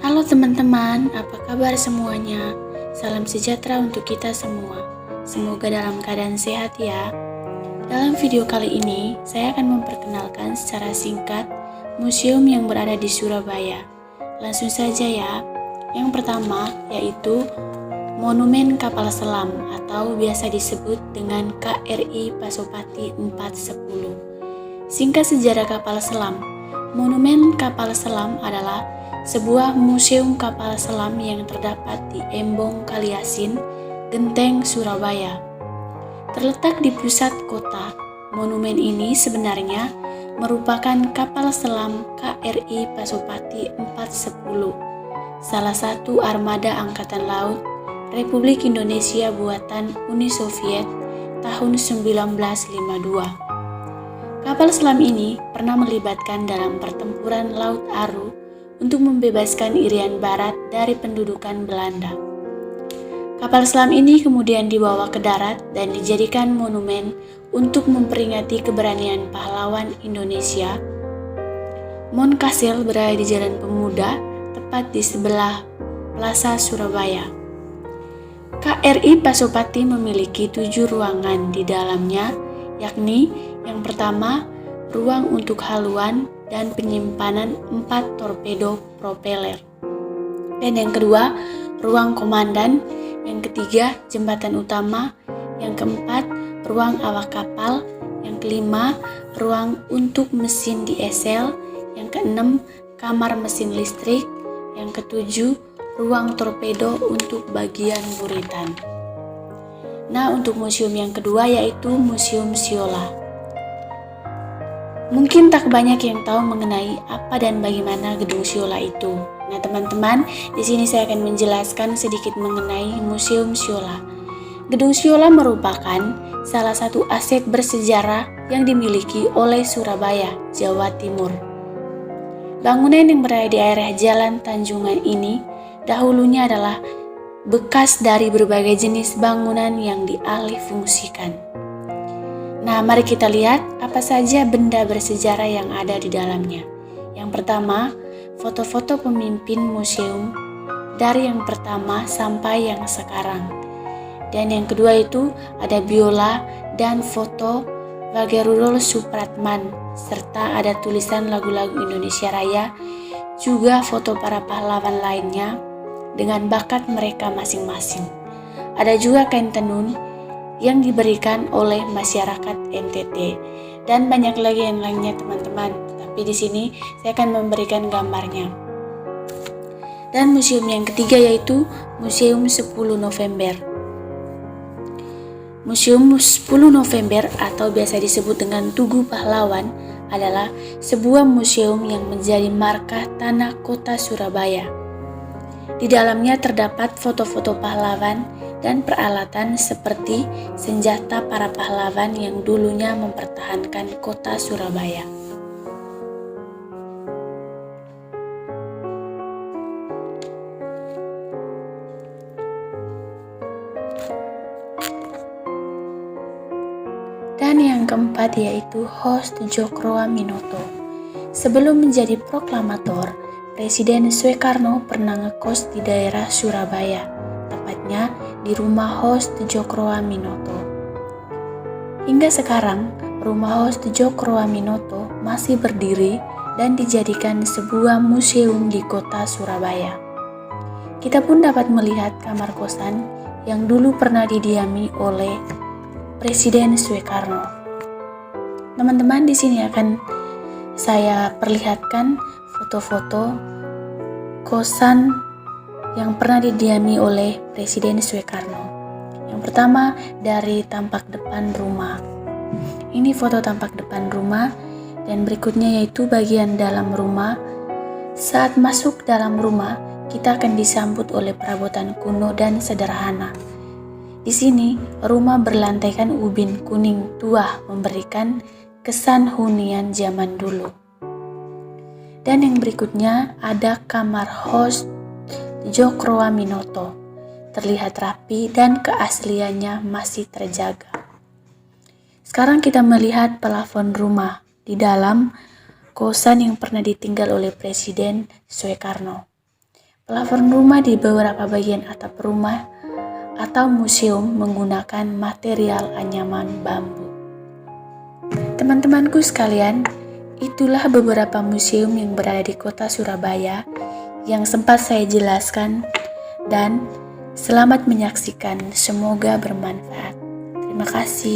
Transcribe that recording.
Halo teman-teman, apa kabar semuanya? Salam sejahtera untuk kita semua. Semoga dalam keadaan sehat ya. Dalam video kali ini, saya akan memperkenalkan secara singkat museum yang berada di Surabaya. Langsung saja ya. Yang pertama yaitu Monumen Kapal Selam atau biasa disebut dengan KRI Pasopati 410. Singkat sejarah kapal selam, Monumen Kapal Selam adalah sebuah museum kapal selam yang terdapat di Embong Kaliasin, Genteng, Surabaya. Terletak di pusat kota, monumen ini sebenarnya merupakan kapal selam KRI Pasopati 410, salah satu armada angkatan laut Republik Indonesia buatan Uni Soviet tahun 1952. Kapal selam ini pernah melibatkan dalam pertempuran Laut Aru untuk membebaskan Irian Barat dari pendudukan Belanda. Kapal selam ini kemudian dibawa ke darat dan dijadikan monumen untuk memperingati keberanian pahlawan Indonesia. Monkasil berada di Jalan Pemuda, tepat di sebelah Plaza Surabaya. KRI Pasopati memiliki 7 ruangan di dalamnya, yakni yang pertama, ruang untuk haluan dan penyimpanan 4 torpedo propeller. Dan yang kedua, ruang komandan. Yang ketiga, jembatan utama. Yang keempat, ruang awak kapal. Yang kelima, ruang untuk mesin diesel. Yang keenam, kamar mesin listrik. Yang ketujuh, ruang torpedo untuk bagian buritan. Nah, untuk museum yang kedua yaitu Museum Siola. Mungkin tak banyak yang tahu mengenai apa dan bagaimana gedung Siola itu. Nah, teman-teman, di sini saya akan menjelaskan sedikit mengenai Museum Siola. Gedung Siola merupakan salah satu aset bersejarah yang dimiliki oleh Surabaya, Jawa Timur. Bangunan yang berada di area Jalan Tanjungan ini dahulunya adalah bekas dari berbagai jenis bangunan yang dialih fungsikan. Nah, mari kita lihat apa saja benda bersejarah yang ada di dalamnya. Yang pertama, foto-foto pemimpin museum dari yang pertama sampai yang sekarang. Dan yang kedua itu ada biola dan foto Vagerurul Supratman, serta ada tulisan lagu-lagu Indonesia Raya, juga foto para pahlawan lainnya dengan bakat mereka masing-masing. Ada juga kain tenun yang diberikan oleh masyarakat NTT dan banyak lagi yang lainnya teman-teman. Tapi di sini saya akan memberikan gambarnya. Dan museum yang ketiga yaitu Museum 10 November. Museum 10 November atau biasa disebut dengan Tugu Pahlawan adalah sebuah museum yang menjadi markah tanah kota Surabaya. Di dalamnya terdapat foto-foto pahlawan dan peralatan seperti senjata para pahlawan yang dulunya mempertahankan kota Surabaya. Dan yang keempat yaitu Host Djokroaminoto. Sebelum menjadi proklamator, Presiden Soekarno pernah ngekos di daerah Surabaya, tepatnya di rumah Host Djokroaminoto. Hingga sekarang, rumah Host Djokroaminoto masih berdiri dan dijadikan sebuah museum di kota Surabaya. Kita pun dapat melihat kamar kosan yang dulu pernah didiami oleh Presiden Soekarno. Teman-teman, di sini akan saya perlihatkan foto-foto kosan yang pernah didiami oleh Presiden Soekarno. Yang pertama dari tampak depan rumah. Ini foto tampak depan rumah dan berikutnya yaitu bagian dalam rumah. Saat masuk dalam rumah, kita akan disambut oleh perabotan kuno dan sederhana. Di sini, rumah berlantaikan ubin kuning tua memberikan kesan hunian zaman dulu. Dan yang berikutnya ada kamar Host Djokroaminoto. Terlihat rapi dan keasliannya masih terjaga. Sekarang kita melihat plafon rumah di dalam kosan yang pernah ditinggal oleh Presiden Soekarno. Plafon rumah di beberapa bagian atap rumah atau museum menggunakan material anyaman bambu. Teman-temanku sekalian, itulah beberapa museum yang berada di kota Surabaya yang sempat saya jelaskan, dan selamat menyaksikan, semoga bermanfaat. Terima kasih.